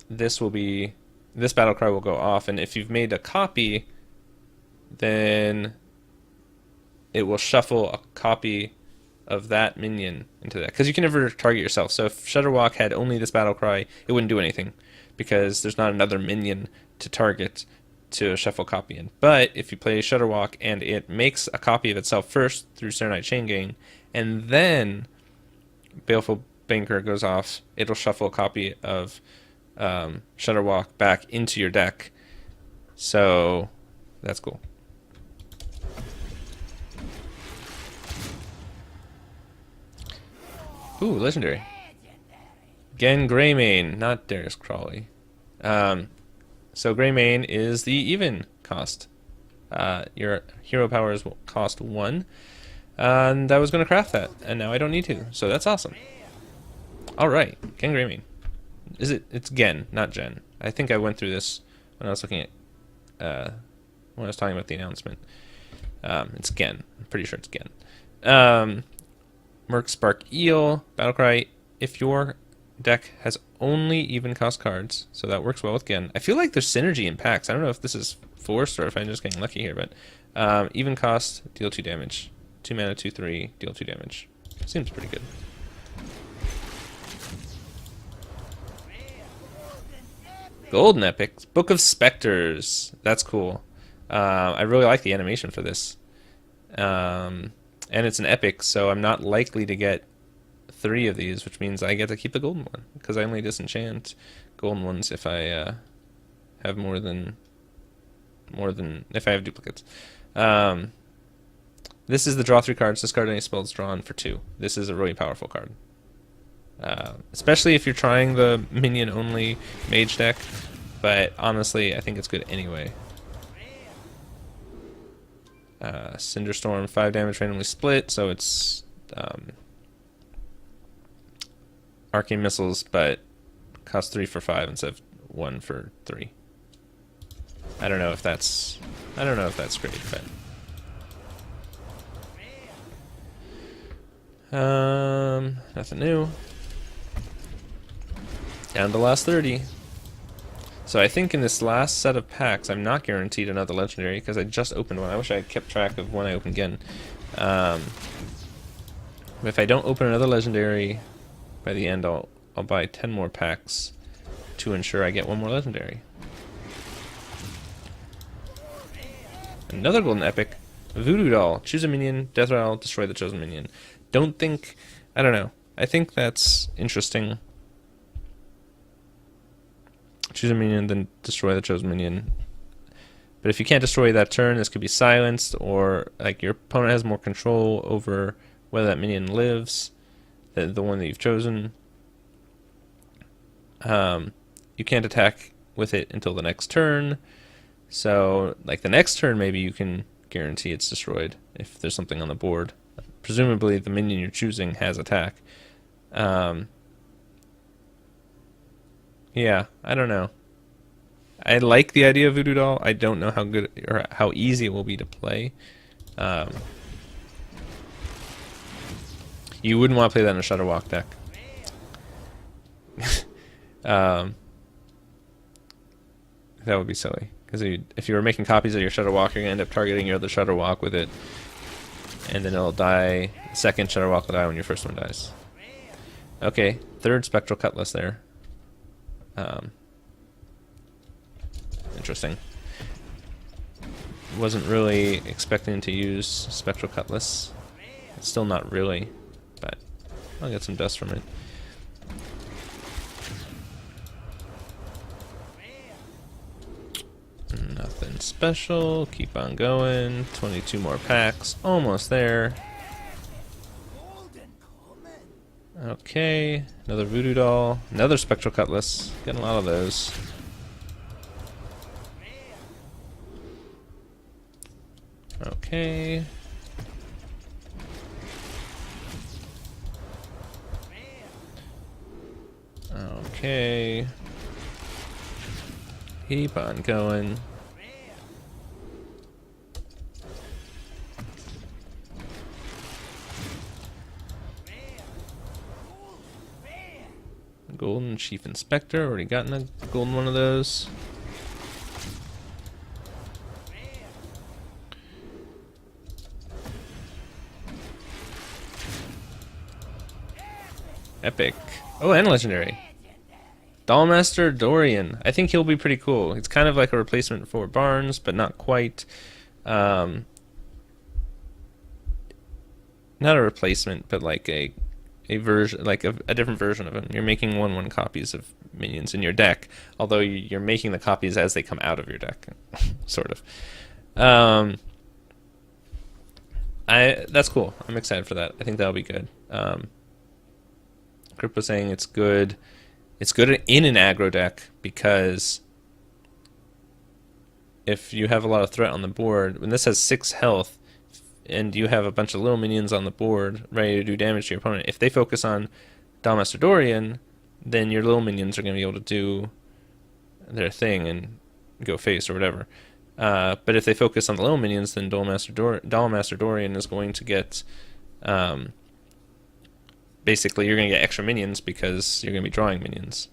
this battle cry will go off, and if you've made a copy, then it will shuffle a copy of that minion into that, because you can never target yourself. So if Shudderwalk had only this battle cry, it wouldn't do anything, because there's not another minion to target to shuffle copy in. But if you play Shudderwalk and it makes a copy of itself first through Serenite Chain Gang, and then Baleful Banker goes off, it'll shuffle a copy of Shudderwalk back into your deck. So that's cool. Ooh, legendary. Again, Greymane, not Darius Crawley. So Greymane is the even cost. Your hero powers will cost 1. And I was going to craft that, and now I don't need to. So that's awesome. Alright, Gen Greymane. It's Gen, not Gen. I think I went through this when I was looking at, when I was talking about the announcement. It's Gen. I'm pretty sure it's Gen. Merc Spark Eel, Battlecry. If your deck has only even cost cards, so that works well with Gen. I feel like there's synergy in packs. I don't know if this is forced or if I'm just getting lucky here, but even cost, deal 2 damage. 2 mana, 2/3, deal 2 damage. Seems pretty good. Golden Epic, Book of Specters. That's cool. I really like the animation for this. And it's an epic, so I'm not likely to get 3 of these, which means I get to keep the golden one, because I only disenchant golden ones if I have more than if I have duplicates. This is the draw 3 cards, discard any spells drawn for 2. This is a really powerful card. Especially if you're trying the minion only mage deck, but honestly I think it's good anyway. Cinderstorm, 5 damage randomly split, so it's arcane missiles, but cost 3 for 5 instead of 1 for 3. I don't know if that's great, but nothing new. Down to the last 30. So I think in this last set of packs, I'm not guaranteed another legendary because I just opened one. I wish I had kept track of when I opened again. If I don't open another legendary by the end, I'll buy 10 more packs to ensure I get one more legendary. Another golden epic. Voodoo Doll. Choose a minion, death rattle, destroy the chosen minion. I don't know. I think that's interesting. Choose a minion, then destroy the chosen minion. But if you can't destroy that turn, this could be silenced, or like your opponent has more control over whether that minion lives than the one that you've chosen. You can't attack with it until the next turn. So, like the next turn, maybe you can guarantee it's destroyed if there's something on the board. Presumably, the minion you're choosing has attack. Yeah, I don't know. I like the idea of Voodoo Doll. I don't know how good or how easy it will be to play. You wouldn't want to play that in a Shudderwock deck. That would be silly. Because if you were making copies of your Shudderwock, you're going to end up targeting your other Shudderwock with it. And then it'll die. The second Shudderwock will die when your first one dies. Okay, third Spectral Cutlass there. Interesting. Wasn't really expecting to use Spectral Cutlass. Still not really, but I'll get some dust from it. Nothing special. Keep on going. 22 more packs. Almost there. Okay. Another Voodoo Doll. Another Spectral Cutlass. Getting a lot of those. Okay. Okay. Keep on going. Golden Chief Inspector. Already gotten a golden one of those. Epic. Oh, and legendary. Dollmaster Dorian. I think he'll be pretty cool. It's kind of like a replacement for Barnes, but not quite. Not a replacement, but like a version, like a different version of him. You're making 1/1 copies of minions in your deck, although you're making the copies as they come out of your deck, sort of. That's cool. I'm excited for that. I think that'll be good. Grip was saying it's good. It's good in an aggro deck because if you have a lot of threat on the board, when this has 6 health and you have a bunch of little minions on the board ready to do damage to your opponent, if they focus on Dollmaster Dorian, then your little minions are going to be able to do their thing and go face or whatever. But if they focus on the little minions, then Dollmaster Dorian is going to get... basically, you're going to get extra minions because you're going to be drawing minions.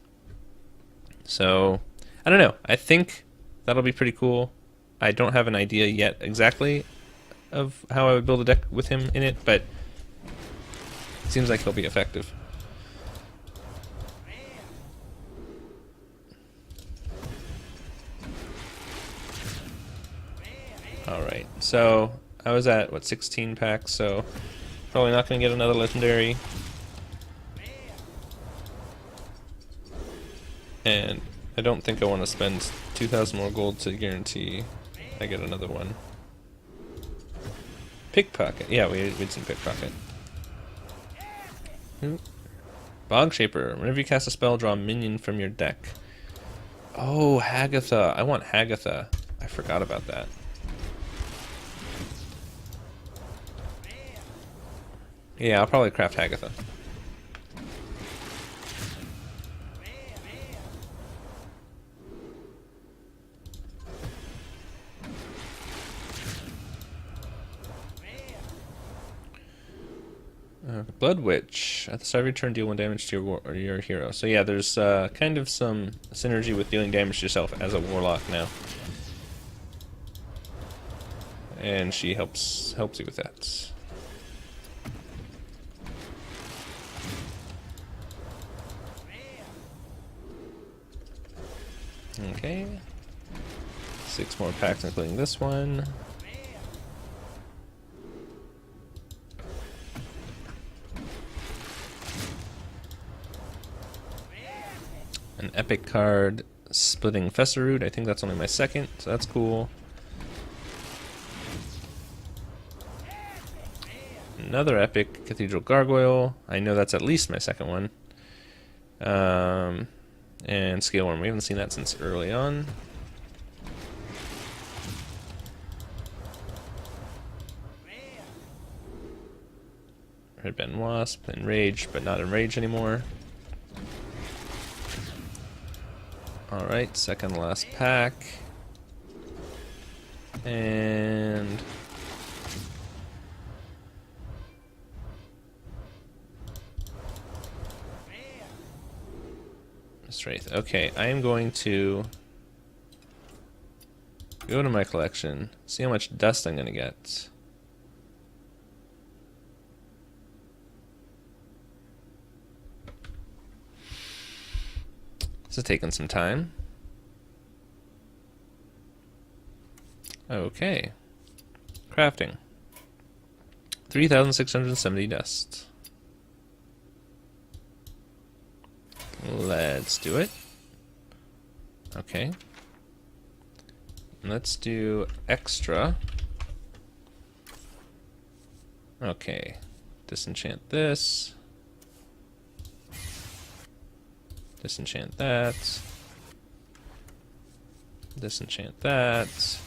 So, I don't know. I think that'll be pretty cool. I don't have an idea yet exactly of how I would build a deck with him in it, but it seems like he'll be effective. Alright, so I was at, 16 packs, so probably not going to get another legendary. And I don't think I want to spend 2,000 more gold to guarantee I get another one. Pickpocket. Yeah, we'd seen Pickpocket. Bog Shaper. Whenever you cast a spell, draw a minion from your deck. Oh, Hagatha. I want Hagatha. I forgot about that. Yeah, I'll probably craft Hagatha. Blood Witch. At the start of your turn, deal 1 damage to your hero. So yeah, there's kind of some synergy with dealing damage to yourself as a warlock now. And she helps you with that. Okay. 6 more packs, including this one. An epic card, Splitting Festeroot. I think that's only my second, so that's cool. Another epic, Cathedral Gargoyle. I know that's at least my second one. And Scale Worm. We haven't seen that since early on. Red Band Wasp, Enraged, but not Enraged anymore. Alright, second last pack. And Wraith. Okay, I am going to go to my collection, see how much dust I'm going to get. This is taking some time. Okay. Crafting. 3,670 dust. Let's do it. Okay. Let's do extra. Okay. Disenchant this. Disenchant that. Disenchant that.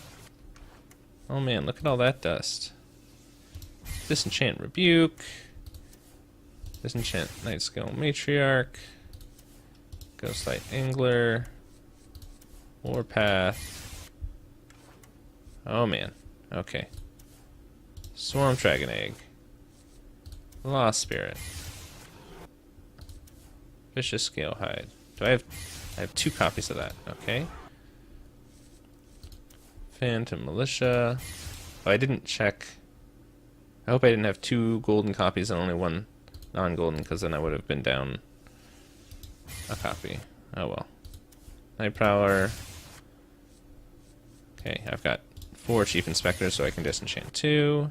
Oh man, look at all that dust. Disenchant Rebuke. Disenchant Night Scale Matriarch. Ghostlight Angler. Warpath. Oh man. Okay. Swarm Dragon Egg. Lost Spirit. Vicious Scale Hide. I have 2 copies of that. Okay. Phantom Militia. Oh, I didn't check. I hope I didn't have 2 golden copies and only 1 non-golden, because then I would have been down a copy. Oh well. Night Prowler. Okay, I've got 4 Chief Inspectors, so I can disenchant 2.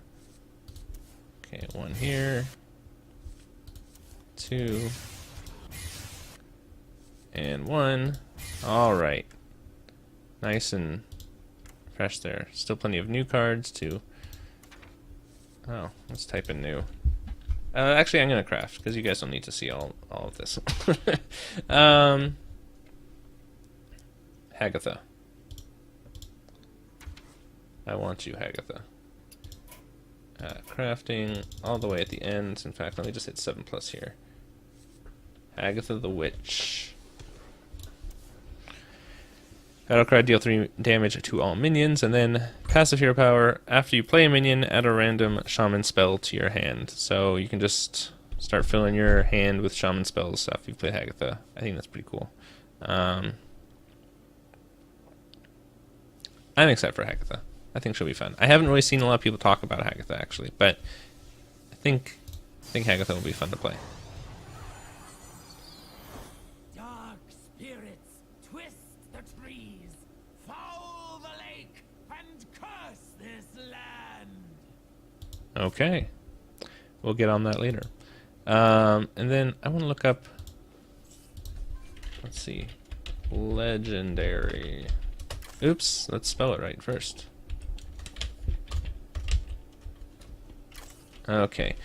Okay, 1 here. 2. And 1. Alright. Nice and fresh there. Still plenty of new cards to... Oh, let's type in new. Actually, I'm going to craft, because you guys don't need to see all of this. Hagatha. I want you, Hagatha. Crafting all the way at the end. In fact, let me just hit 7+ here. Hagatha the Witch. Battle cry, deal 3 damage to all minions, and then passive hero power, after you play a minion, add a random shaman spell to your hand. So you can just start filling your hand with shaman spells after you play Hagatha. I think that's pretty cool. I'm excited for Hagatha. I think she'll be fun. I haven't really seen a lot of people talk about Hagatha, actually, but I think Hagatha will be fun to play. Okay, we'll get on that later. And then I want to look up, let's see, legendary. Oops, let's spell it right first. Okay,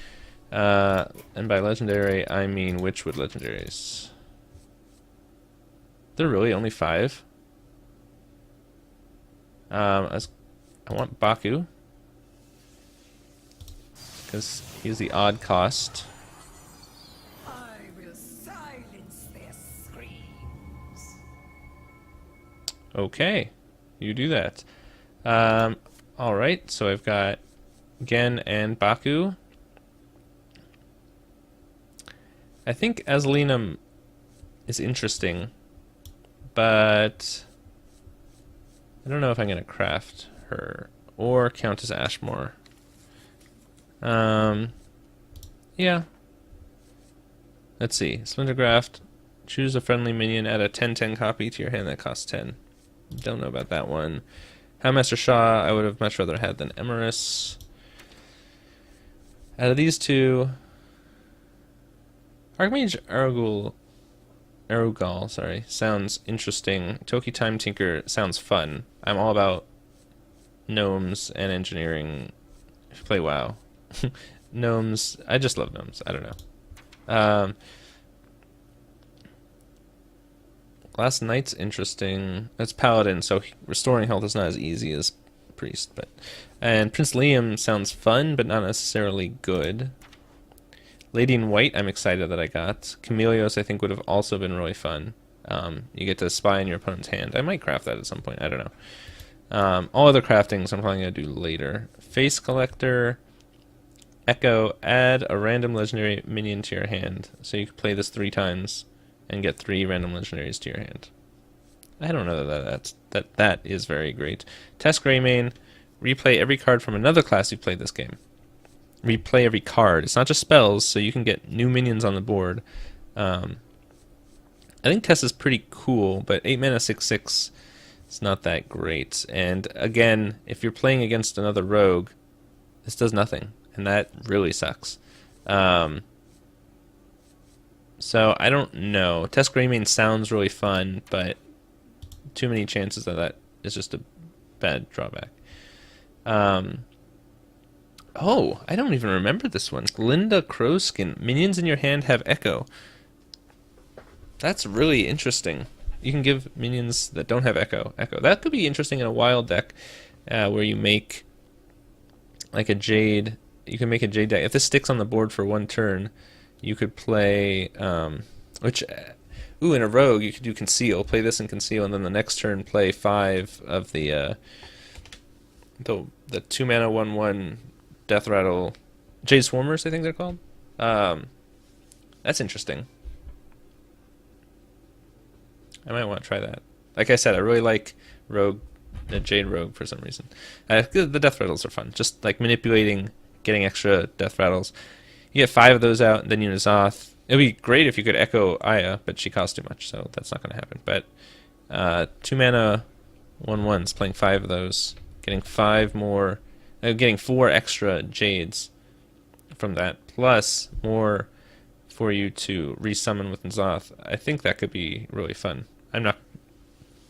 and by legendary I mean Witchwood legendaries. There are really only 5. I want Baku, because he's the odd cost. I will silence their screams. Okay, you do that. Alright, so I've got Gen and Baku. I think Azlinum is interesting, but I don't know if I'm going to craft her or Countess Ashmore. Yeah. Let's see. Splintergraft. Choose a friendly minion. Add a 10/10 copy to your hand that costs 10. Don't know about that one. Houndmaster Shaw, I would have much rather had than Emerus. Out of these two, Archmage Arugal, sorry, sounds interesting. Toki Time Tinker sounds fun. I'm all about gnomes and engineering. If you play WoW. Gnomes, I just love gnomes. I don't know. Last Knight's interesting. It's Paladin, so restoring health is not as easy as Priest. And Prince Liam sounds fun, but not necessarily good. Lady in White, I'm excited that I got. Chameleos, I think, would have also been really fun. You get to spy in your opponent's hand. I might craft that at some point. I don't know. All other craftings I'm probably going to do later. Face Collector, Echo, add a random legendary minion to your hand. So you can play this 3 times and get 3 random legendaries to your hand. I don't know that is very great. Test Greymane, replay every card from another class you played this game. Replay every card. It's not just spells, so you can get new minions on the board. I think Test is pretty cool, but 8 mana 6/6 is not that great. And again, if you're playing against another rogue, this does nothing, and that really sucks. So I don't know. Test Greymane sounds really fun, but too many chances of that is just a bad drawback. Oh, I don't even remember this one. Glinda Crowskin. Minions in your hand have Echo. That's really interesting. You can give minions that don't have Echo. That could be interesting in a wild deck where you make like a Jade. You can make a Jade deck. If this sticks on the board for 1 turn, you could play, in a rogue, you could do Conceal. Play this and Conceal, and then the next turn play 5 of the 2 mana 1/1 Death Rattle Jade Swarmers, I think they're called. That's interesting. I might want to try that. Like I said, I really like Rogue, Jade Rogue for some reason. The Death Rattles are fun. Just like manipulating, getting extra Death Rattles. You get 5 of those out, and then you N'Zoth. It would be great if you could Echo Aya, but she costs too much, so that's not going to happen. But 2 mana 1/1s, playing 5 of those, getting 5 more, getting 4 extra Jades from that, plus more for you to resummon with N'Zoth. I think that could be really fun. I'm not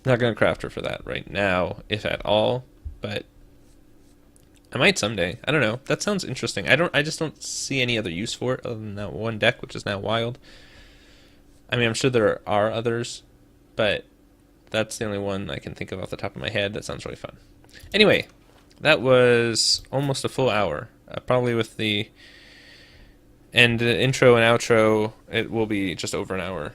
going to craft her for that right now, if at all, but I might someday. I don't know. That sounds interesting. I just don't see any other use for it other than that one deck, which is now wild. I mean, I'm sure there are others, but that's the only one I can think of off the top of my head. That sounds really fun. Anyway, that was almost a full hour. Probably with the intro and outro, it will be just over an hour.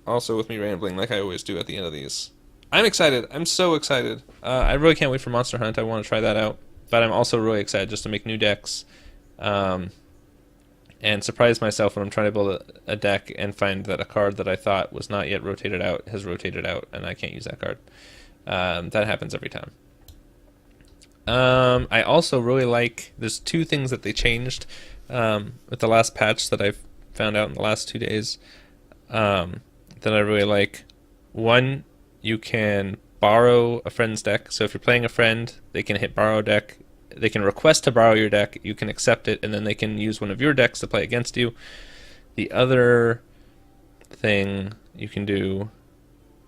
Also with me rambling like I always do at the end of these. I'm excited. I'm so excited. I really can't wait for Monster Hunt. I want to try that out. But I'm also really excited just to make new decks. And surprise myself when I'm trying to build a deck and find that a card that I thought was not yet rotated out has rotated out, and I can't use that card. That happens every time. I also really like... There's 2 things that they changed with the last patch that I've found out in the last 2 days that I really like. One... You can borrow a friend's deck. So if you're playing a friend, they can hit borrow deck. They can request to borrow your deck. You can accept it, and then they can use one of your decks to play against you. The other thing you can do,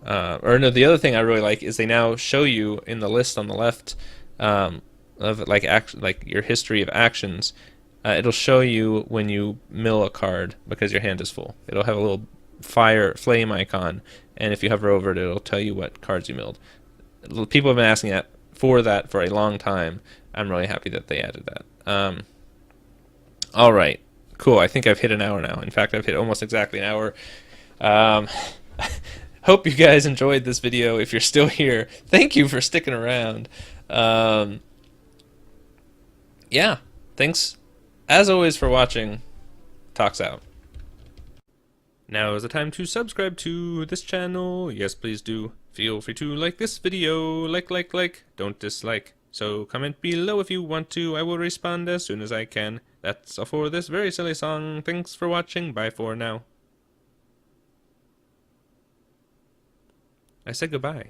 the other thing I really like is they now show you in the list on the left of like your history of actions. It'll show you when you mill a card because your hand is full. It'll have a little flame icon, and if you hover over it, it'll tell you what cards you milled. People have been asking for that for a long time. I'm really happy that they added that. All right, cool. I think I've hit an hour now. In fact, I've hit almost exactly an hour. Hope you guys enjoyed this video. If you're still here, thank you for sticking around. Yeah, thanks as always for watching. Tox out. Now is the time to subscribe to this channel. Yes, please do. Feel free to like this video. Like. Don't dislike. So comment below if you want to. I will respond as soon as I can. That's all for this very silly song. Thanks for watching. Bye for now. I said goodbye.